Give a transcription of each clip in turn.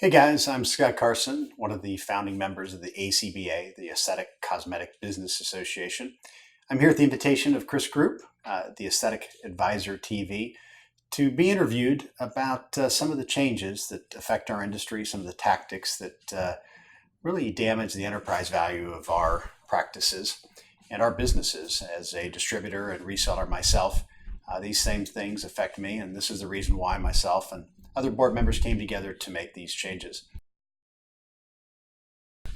Hey guys, I'm Scott Carson, one of the founding members of the ACBA, the Aesthetic Cosmetic Business Association. I'm here at the invitation of Kris Groop, the Aesthetic Advisor TV, to be interviewed about some of the changes that affect our industry, some of the tactics that really damage the enterprise value of our practices and our businesses. As a distributor and reseller myself, these same things affect me, and this is the reason why myself and other board members came together to make these changes.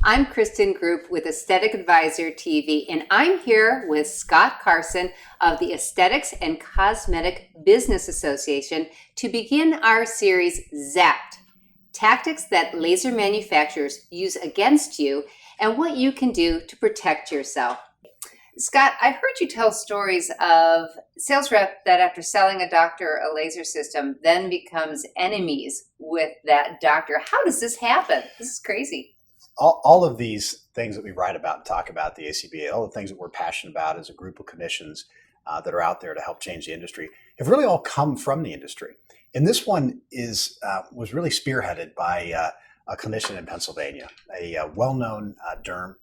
I'm Kris Groop with Aesthetic Advisor TV, and I'm here with Scott Carson of the Aesthetics and Cosmetic Business Association to begin our series, Zapped, Tactics that Laser Manufacturers Use Against You and What You Can Do to Protect Yourself. Scott, I've heard you tell stories of sales rep that after selling a doctor a laser system then becomes enemies with that doctor. How does this happen? This is crazy. All of these things that we write about and talk about at the ACBA, all the things that we're passionate about as a group of clinicians that are out there to help change the industry, have really all come from the industry. And this one was really spearheaded by a clinician in Pennsylvania, a well-known derm.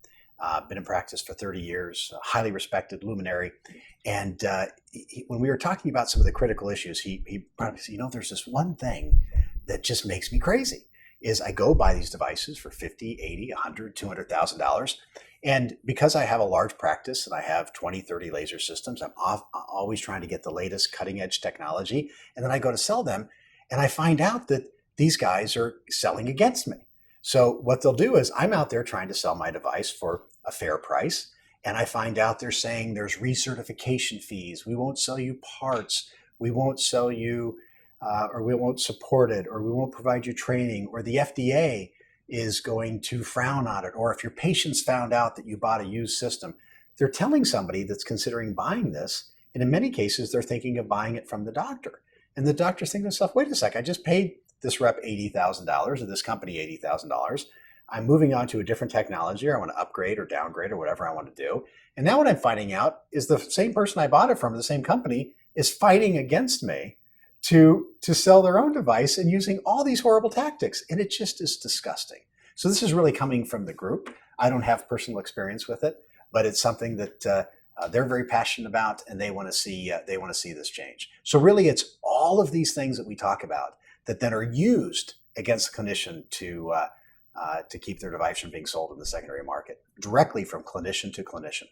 Been in practice for 30 years, a highly respected luminary. And when we were talking about some of the critical issues, he probably said, there's this one thing that just makes me crazy, is I go buy these devices for $50, $80, $100, $200,000. And because I have a large practice and I have 20, 30 laser systems, I'm always trying to get the latest cutting edge technology. And then I go to sell them and I find out that these guys are selling against me. So what they'll do is I'm out there trying to sell my device for a fair price. And I find out they're saying there's recertification fees. We won't sell you parts. We won't sell you, or we won't support it, or we won't provide you training, or the FDA is going to frown on it. Or if your patients found out that you bought a used system, they're telling somebody that's considering buying this. And in many cases, they're thinking of buying it from the doctor. And the doctor's thinking to himself, wait a sec, I just paid this rep $80,000 or this company $80,000. I'm moving on to a different technology, or I want to upgrade or downgrade or whatever I want to do. And now what I'm finding out is the same person I bought it from, the same company, is fighting against me to sell their own device and using all these horrible tactics. And it just is disgusting. So this is really coming from the group. I don't have personal experience with it, but it's something that they're very passionate about, and they want to see this change. So really, it's all of these things that we talk about that then are used against the clinician to keep their device from being sold in the secondary market, directly from clinician to clinician.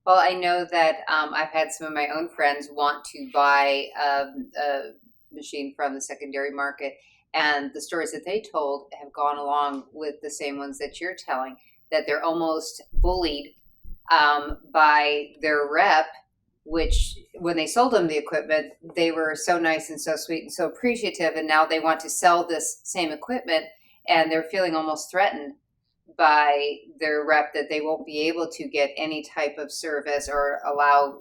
Well, I know that I've had some of my own friends want to buy a machine from the secondary market, and the stories that they told have gone along with the same ones that you're telling, that they're almost bullied by their rep, which when they sold them the equipment, they were so nice and so sweet and so appreciative, and now they want to sell this same equipment, and they're feeling almost threatened by their rep that they won't be able to get any type of service or allow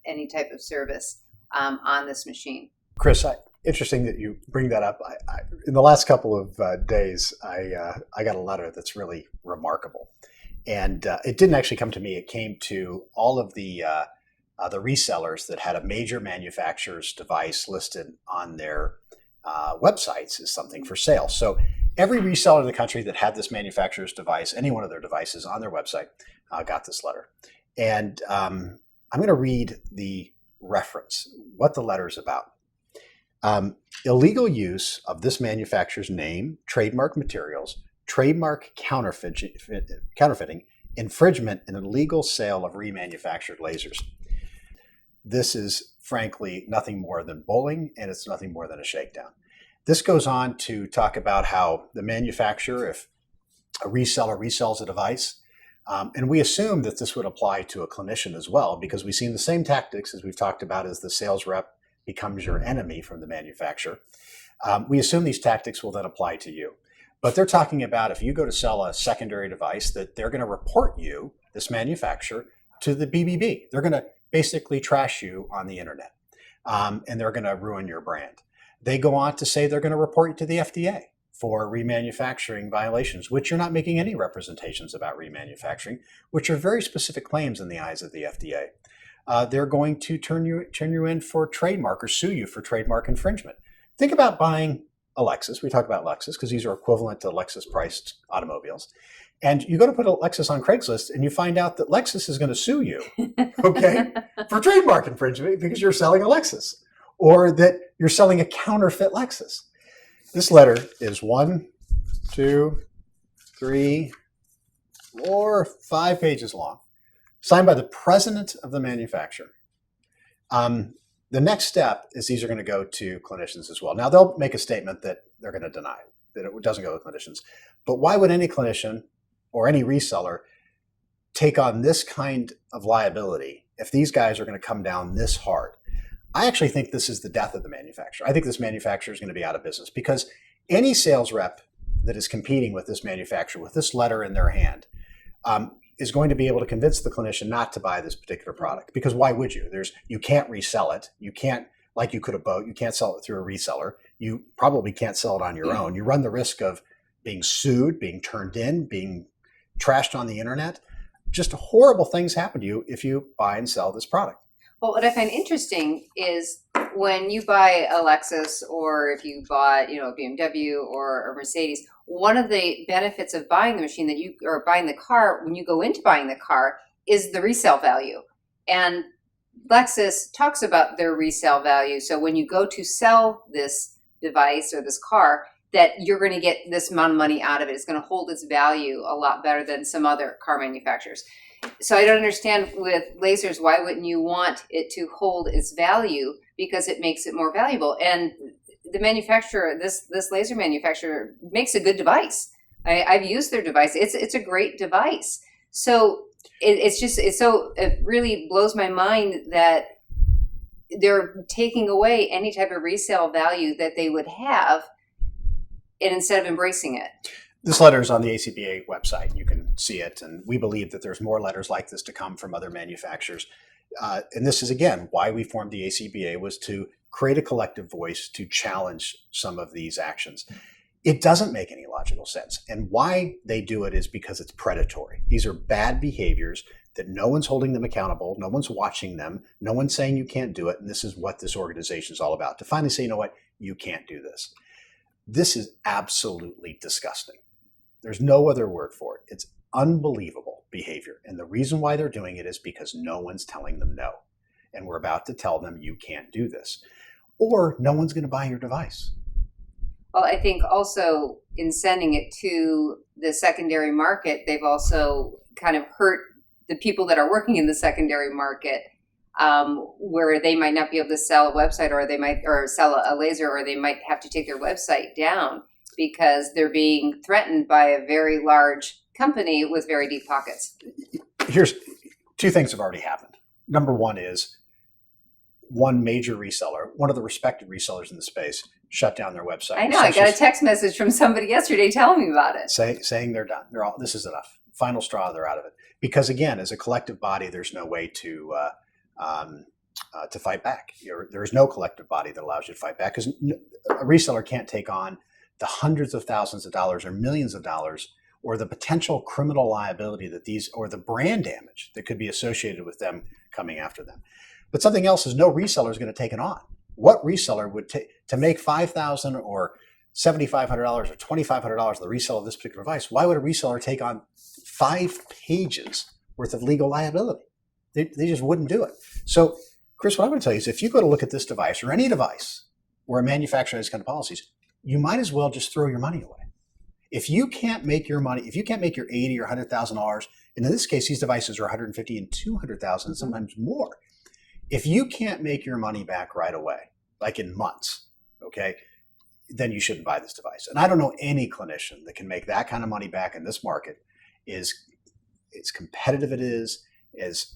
any type of service on this machine. Kris, interesting that you bring that up. In the last couple of days, I got a letter that's really remarkable. And it didn't actually come to me. It came to all of the resellers that had a major manufacturer's device listed on their websites as something for sale. So every reseller in the country that had this manufacturer's device, any one of their devices on their website, got this letter. And I'm going to read the reference, what the letter is about. Illegal use of this manufacturer's name, trademark materials, trademark counterfeiting, infringement, and illegal sale of remanufactured lasers. This is frankly nothing more than bullying, and it's nothing more than a shakedown. This goes on to talk about how the manufacturer, if a reseller resells a device, and we assume that this would apply to a clinician as well, because we've seen the same tactics as we've talked about as the sales rep becomes your enemy from the manufacturer. We assume these tactics will then apply to you. But they're talking about if you go to sell a secondary device, that they're going to report you, this manufacturer, to the BBB. They're going to basically trash you on the internet, and they're going to ruin your brand. They go on to say they're going to report you to the FDA for remanufacturing violations, which you're not making any representations about remanufacturing, which are very specific claims in the eyes of the FDA. They're going to turn you in for trademark or sue you for trademark infringement. Think about buying a Lexus. We talk about Lexus because these are equivalent to Lexus priced automobiles. And you go to put a Lexus on Craigslist and you find out that Lexus is going to sue you, okay, for trademark infringement because you're selling a Lexus, or that you're selling a counterfeit Lexus. This letter is 1, 2, 3, 4, 5 pages long, signed by the president of the manufacturer. The next step is these are going to go to clinicians as well. Now, they'll make a statement that they're going to deny, that it doesn't go to clinicians. But why would any clinician or any reseller take on this kind of liability if these guys are going to come down this hard? I actually think this is the death of the manufacturer. I think this manufacturer is going to be out of business because any sales rep that is competing with this manufacturer with this letter in their hand is going to be able to convince the clinician not to buy this particular product. Because why would you? You can't resell it. You can't, like you could a boat, you can't sell it through a reseller. You probably can't sell it on your own. You run the risk of being sued, being turned in, being trashed on the internet. Just horrible things happen to you if you buy and sell this product. Well, what I find interesting is when you buy a Lexus or if you bought, a BMW or a Mercedes, one of the benefits of buying the machine or buying the car when you go into buying the car is the resale value. And Lexus talks about their resale value. So when you go to sell this device or this car, that you're going to get this amount of money out of it. It's going to hold its value a lot better than some other car manufacturers. So I don't understand with lasers, why wouldn't you want it to hold its value? Because it makes it more valuable. And the manufacturer, this laser manufacturer, makes a good device. I've used their device. It's a great device. So it really blows my mind that they're taking away any type of resale value that they would have, and instead of embracing it. This letter is on the ACBA website. You can see it. And we believe that there's more letters like this to come from other manufacturers. And this is, again, why we formed the ACBA, was to create a collective voice to challenge some of these actions. It doesn't make any logical sense. And why they do it is because it's predatory. These are bad behaviors that no one's holding them accountable. No one's watching them. No one's saying you can't do it. And this is what this organization is all about, to finally say, you know what, you can't do this. This is absolutely disgusting. There's no other word for it. It's unbelievable behavior. And the reason why they're doing it is because no one's telling them no. And we're about to tell them you can't do this. Or no one's going to buy your device. Well, I think also in sending it to the secondary market, they've also kind of hurt the people that are working in the secondary market, where they might not be able to sell a website, or sell a laser, or they might have to take their website down because they're being threatened by a very large company with very deep pockets. Here's two things have already happened. Number one is one major reseller, one of the respected resellers in the space, shut down their website. I know. I got a text message from somebody yesterday telling me about it. Saying they're done. This is enough. Final straw, they're out of it. Because again, as a collective body, there's no way to fight back. There is no collective body that allows you to fight back, because a reseller can't take on the hundreds of thousands of dollars or millions of dollars, or the potential criminal liability or the brand damage that could be associated with them coming after them. But something else is, no reseller is going to take it on. What reseller would take to make $5,000 or $7,500 or $2,500 the resale of this particular device? Why would a reseller take on 5 pages worth of legal liability? They just wouldn't do it. So, Kris, what I'm going to tell you is, if you go to look at this device or any device where a manufacturer has kind of policies, you might as well just throw your money away. If you can't make your money, if you can't make your $80,000 or $100,000, and in this case, these devices are $150,000 and $200,000, sometimes more. If you can't make your money back right away, like in months, okay, then you shouldn't buy this device. And I don't know any clinician that can make that kind of money back in this market. As competitive it is, as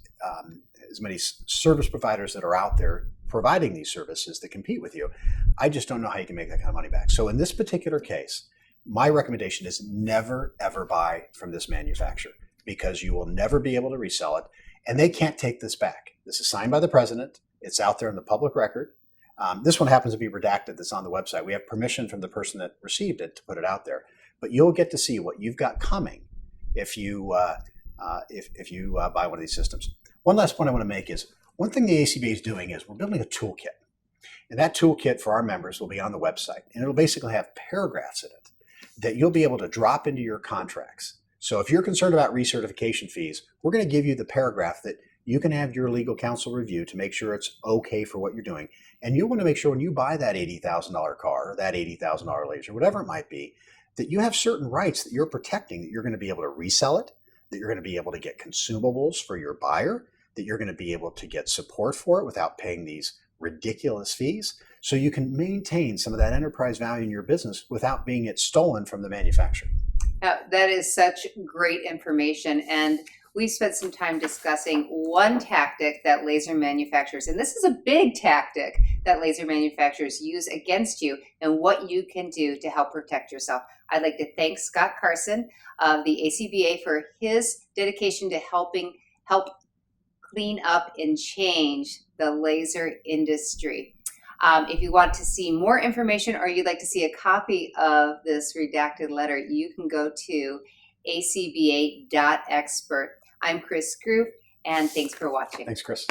many service providers that are out there providing these services that compete with you, I just don't know how you can make that kind of money back. So in this particular case, my recommendation is never, ever buy from this manufacturer, because you will never be able to resell it, and they can't take this back. This is signed by the president. It's out there in the public record. This one happens to be redacted. That's on the website. We have permission from the person that received it to put it out there. But you'll get to see what you've got coming if you buy one of these systems. One last point I want to make is, one thing the ACBA is doing is we're building a toolkit. And that toolkit for our members will be on the website. And it'll basically have paragraphs in it that you'll be able to drop into your contracts. So if you're concerned about recertification fees, we're going to give you the paragraph that you can have your legal counsel review to make sure it's okay for what you're doing. And you want to make sure when you buy that $80,000 car or that $80,000 laser, whatever it might be, that you have certain rights that you're protecting, that you're going to be able to resell it, that you're going to be able to get consumables for your buyer, that you're going to be able to get support for it without paying these ridiculous fees. So you can maintain some of that enterprise value in your business without being it stolen from the manufacturer. That is such great information. And we spent some time discussing one tactic that laser manufacturers, and this is a big tactic that laser manufacturers use against you, and what you can do to help protect yourself. I'd like to thank Scott Carson of the ACBA for his dedication to help clean up and change the laser industry. If you want to see more information or you'd like to see a copy of this redacted letter, you can go to acba.expert. I'm Kris Groop, and thanks for watching. Thanks, Kris.